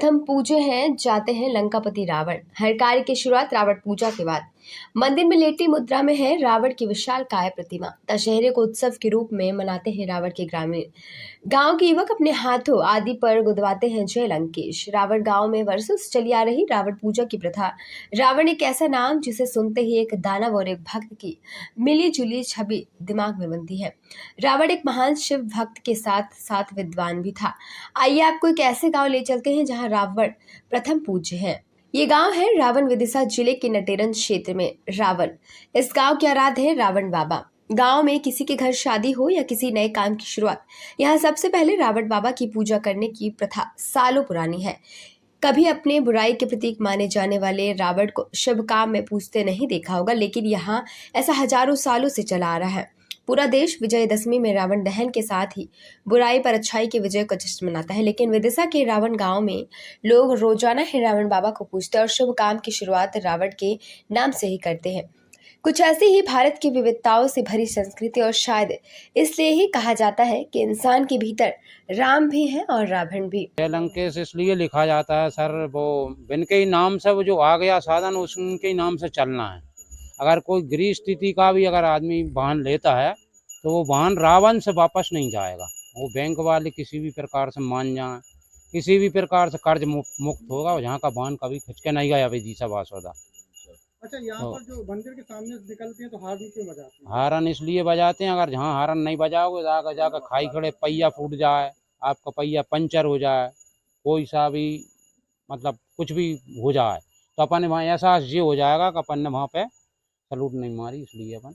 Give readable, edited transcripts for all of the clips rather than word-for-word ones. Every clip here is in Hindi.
प्रथम पूजे हैं जाते हैं लंकापति रावण। हर कार्य की शुरुआत रावण पूजा के बाद। मंदिर में लेटी मुद्रा में है रावण की विशाल काय प्रतिमा। दशहरे को उत्सव के रूप में मनाते हैं रावण के ग्रामीण। गांव के युवक अपने हाथों आदि पर गुदवाते हैं जय लंकेश। रावण गांव में वर्षों से चली आ रही रावण पूजा की प्रथा। रावण एक ऐसा नाम जिसे सुनते ही एक दानव और एक भक्त की मिली जुली छवि दिमाग में बनती है। रावण एक महान शिव भक्त के साथ साथ विद्वान भी था। आइए आपको एक ऐसे गांव ले चलते हैं जहां रावण प्रथम पूज्य है। ये गांव है रावण विदिशा जिले के नटेरन क्षेत्र में। रावण इस गांव के आराध्य है रावण बाबा। गांव में किसी के घर शादी हो या किसी नए काम की शुरुआत, यहाँ सबसे पहले रावण बाबा की पूजा करने की प्रथा सालों पुरानी है। कभी अपने बुराई के प्रतीक माने जाने वाले रावण को शुभ काम में पूजते नहीं देखा होगा, लेकिन यहाँ ऐसा हजारों सालों से चला आ रहा है। पूरा देश विजयदशमी में रावण दहन के साथ ही बुराई पर अच्छाई की विजय का जश्न मनाता है, लेकिन विदिशा के रावण गांव में लोग रोजाना ही रावण बाबा को पूजते और शुभ काम की शुरुआत रावण के नाम से ही करते हैं। कुछ ऐसी ही भारत की विविधताओं से भरी संस्कृति, और शायद इसलिए ही कहा जाता है कि इंसान के भीतर राम भी है और रावण भी। लंकेश इसलिए लिखा जाता है सर, वो इनके ही नाम से वो जो आ गया साधन उनके ही नाम से चलना है। अगर कोई गृह स्थिति का भी अगर आदमी वाहन लेता है तो वो वाहन रावण से वापस नहीं जाएगा। वो बैंक वाले किसी भी प्रकार से मान जाए, किसी भी प्रकार से कर्ज मुक्त होगा, यहाँ का वाहन कभी खिंच के नहीं गया विदिशा वासोदा। अच्छा, यहाँ पर जो मंदिर के सामने से निकलते हैं तो हारन क्यों बजाते हैं? हारन इसलिए बजाते हैं, अगर जहाँ हारन नहीं बजाओगे जाकर जाकर खाई खड़े पहिया फूट जाए, आपका पहिया पंचर हो जाए, कोई सा भी मतलब कुछ भी हो जाए तो अपन वहाँ एहसास ये हो जाएगा कि अपन ने वहाँ पे सलूट नहीं मारी, इसलिए अपन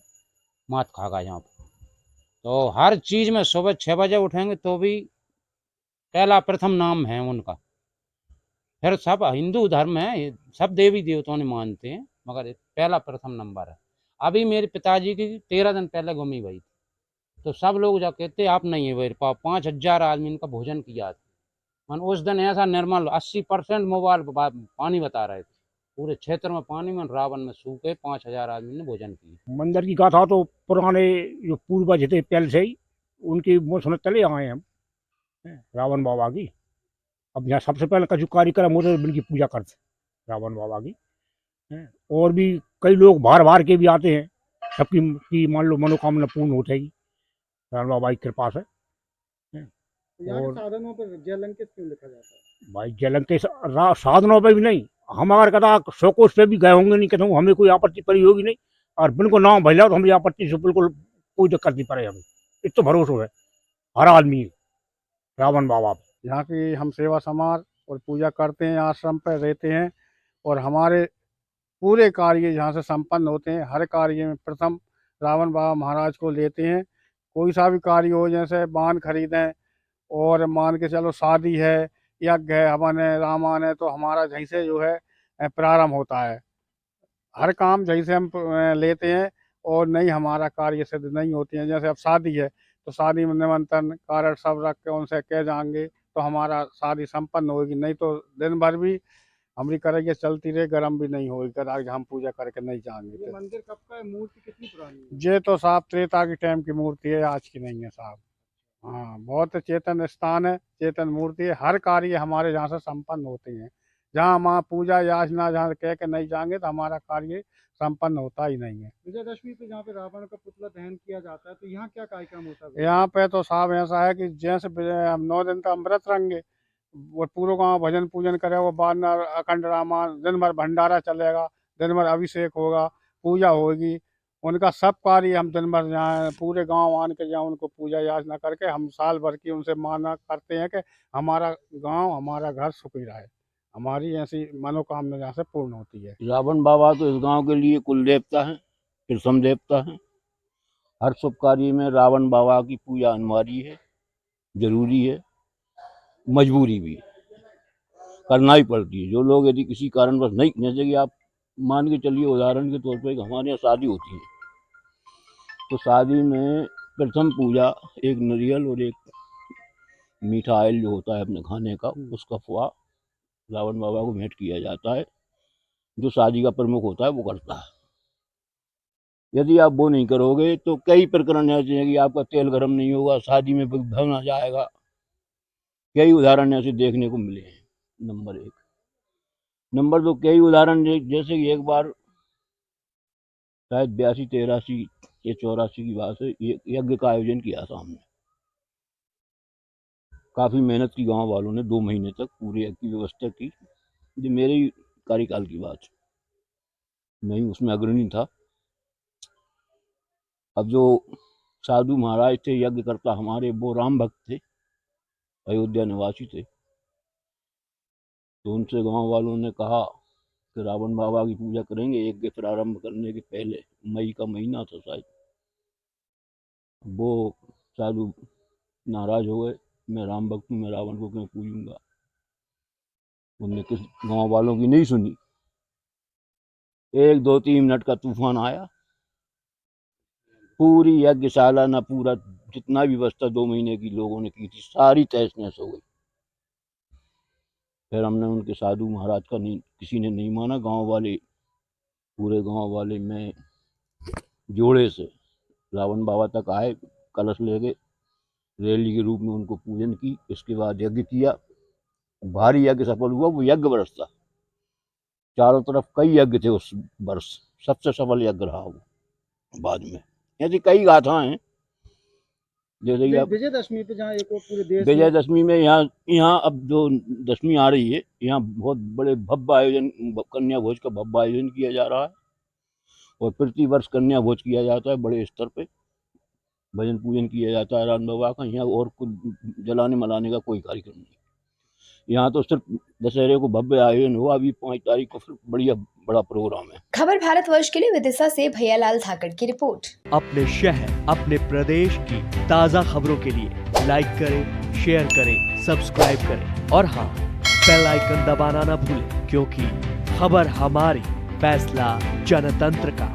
मात खागा यहाँ पर। तो हर चीज़ में सुबह 6 बजे उठेंगे तो भी पहला प्रथम नाम है उनका। फिर सब हिंदू धर्म है, सब देवी देवताओं ने मानते हैं, मगर पहला प्रथम नंबर है। अभी मेरे पिताजी की 13 दिन पहले गुमी हुई थी, तो सब लोग जब कहते आप नहीं है 5,000 आदमी इनका भोजन किया था। मन उस दिन ऐसा निर्मल 80% मोबाइल पानी बता रहे थे, पूरे क्षेत्र में पानी में रावण में सूखे 5,000 आदमी ने भोजन किया। मंदिर की गाथा तो पुराने जो पूर्वज थे पहले से ही उनकी वो सुनते चले आए हम रावण बाबा की। अब यहाँ सबसे पहले कछु कार्यक्रम होते उनकी पूजा करते रावण बाबा की। और भी कई लोग बाहर बाहर के भी आते हैं, सबकी मान लो मनोकामना पूर्ण हो जाएगी रावण बाबा की कृपा से। और साधनों पर जय लंकेश क्यों लिखा जाता है? भाई जय लंकेश साधनों पर भी नहीं, हम अगर कदा शोकोश पे भी गए होंगे नहीं, कहता हूँ हमें कोई आपत्ति पड़ी होगी नहीं, और बिल्कुल नाम भैया तो हमें आपत्ति से बिल्कुल कोई दिक्कत नहीं पड़े। हमें इतना भरोसा है हर आदमी रावण बाबा पे। यहाँ की हम सेवा समाज और पूजा करते हैं, आश्रम पर रहते हैं, और हमारे पूरे कार्य यहाँ से संपन्न होते हैं। हर कार्य में प्रथम रावण बाबा महाराज को लेते हैं। कोई सा भी कार्य हो, जैसे वाहन खरीदें और मान के चलो शादी है, यज्ञ है, हवन है, रामायण है, तो हमारा यहीं से जो है प्रारंभ होता है। हर काम यहीं से हम लेते हैं, और नहीं हमारा कार्य सिद्ध नहीं होती है। जैसे अब शादी है तो शादी में निमंत्रण कारण सब रख के उनसे कह जाएंगे तो हमारा शादी संपन्न होगी, नहीं तो दिन भर भी हमारी करेंगे चलती रहे, गर्म भी नहीं होगी अगर हम पूजा करके नहीं जाएंगे। ये मंदिर कब का है? मूर्ति कितनी पुरानी है? ये तो साहब त्रेता के टाइम की मूर्ति है, आज की नहीं है साहब। हाँ, बहुत चेतन स्थान है, चेतन मूर्ति है। हर कार्य हमारे यहाँ से संपन्न होते हैं। जहाँ हम पूजा याचना जहाँ कह के नहीं जाएंगे तो हमारा कार्य संपन्न होता ही नहीं है। विजयदशमी पे जहाँ पे रावण का पुतला दहन किया जाता है तो यहाँ क्या कार्यक्रम होता है? यहाँ पे तो साहब ऐसा है कि जैसे हम 9 दिन तक अमृत रहेंगे, वो पूरा गाँव भजन पूजन करे, वो बाद में अखंड रामायण, दिन भर भंडारा चलेगा, दिन भर अभिषेक होगा, पूजा होगी। उनका सब कार्य हम दिन भर यहाँ पूरे गांव आन के जहाँ उनको पूजा याचना करके हम साल भर की उनसे माना करते हैं कि हमारा गांव हमारा घर सुखी रहे। हमारी ऐसी मनोकामना यहाँ से पूर्ण होती है। रावण बाबा तो इस गांव के लिए कुल देवता है, प्रथम देवता है। हर शुभ कार्य में रावण बाबा की पूजा अनिवार्य है, जरूरी है, मजबूरी भी है, करना ही पड़ती है। जो लोग यदि किसी कारणवश नहीं, जैसे कि आप मान के चलिए उदाहरण के तौर पर हमारे यहाँ शादी होती है, तो शादी में प्रथम पूजा एक नारियल और एक मीठा ऑयल जो होता है अपने खाने का, उसका फुआ रावण बाबा को भेंट किया जाता है। जो शादी का प्रमुख होता है वो करता है। यदि आप वो नहीं करोगे तो कई प्रकरण ऐसे हैं कि आपका तेल गर्म नहीं होगा, शादी में भवन आ जाएगा। कई उदाहरण ऐसे देखने को मिले हैं। नंबर 1। नंबर 2, कई उदाहरण जैसे कि एक बार शायद 82-83 या 84 की बात है, यज्ञ का आयोजन किया था हमने। काफ़ी मेहनत की गांव वालों ने, 2 महीने तक पूरे यज्ञ की व्यवस्था की। ये मेरे ही कार्यकाल की बात है, मैं ही उसमें अग्रणी था। अब जो साधु महाराज थे, यज्ञ करता हमारे, वो राम भक्त थे, अयोध्या निवासी थे। तो उनसे गांव वालों ने कहा कि रावण बाबा की पूजा करेंगे यज्ञ प्रारंभ करने के पहले। मई का महीना था शायद। वो साधु नाराज हो गए, मैं राम भक्त हूँ, मैं रावण को क्यों पूजूंगा। उनने किस गांव वालों की नहीं सुनी। 1, 2, 3 मिनट का तूफान आया, पूरी यज्ञशाला ना, पूरा जितना भी व्यवस्था 2 महीने की लोगों ने की थी, सारी तहस नहस हो गई। फिर हमने उनके साधु महाराज का किसी ने नहीं माना। गांव वाले, पूरे गांव वाले में जोड़े से रावण बाबा तक आए, कलश लेके रैली के रूप में उनको पूजन की। इसके बाद यज्ञ किया, भारी यज्ञ सफल हुआ। वो यज्ञ वर्ष था, चारों तरफ कई यज्ञ थे उस वर्ष, सबसे सफल यज्ञ रहा वो। बाद में ऐसी कई गाथाएं हैं। जैसे कि विजयदशमी पे जहाँ एक और पूरे देश विजयदशमी में यहाँ अब जो दशमी आ रही है, यहाँ बहुत बड़े भव्य आयोजन, कन्या भोज का भव्य आयोजन किया जा रहा है। और प्रति वर्ष कन्या भोज किया जाता है, बड़े स्तर पे भजन पूजन किया जाता है राम बाबा का। यहाँ और कुछ जलाने मलाने का कोई कार्यक्रम नहीं। यहाँ तो सिर्फ दशहरे को भव्य आयोजन हुआ। अभी 5 तारीख को फिर बढ़िया बड़ा प्रोग्राम है। खबर भारतवर्ष के लिए विदिशा से भैयालाल धाकड़ की रिपोर्ट। अपने शहर, अपने प्रदेश की ताज़ा खबरों के लिए लाइक करें, शेयर करें, सब्सक्राइब करें और हाँ, बेल आइकन दबाना ना भूलें, क्योंकि खबर हमारी, फैसला जनतंत्र का।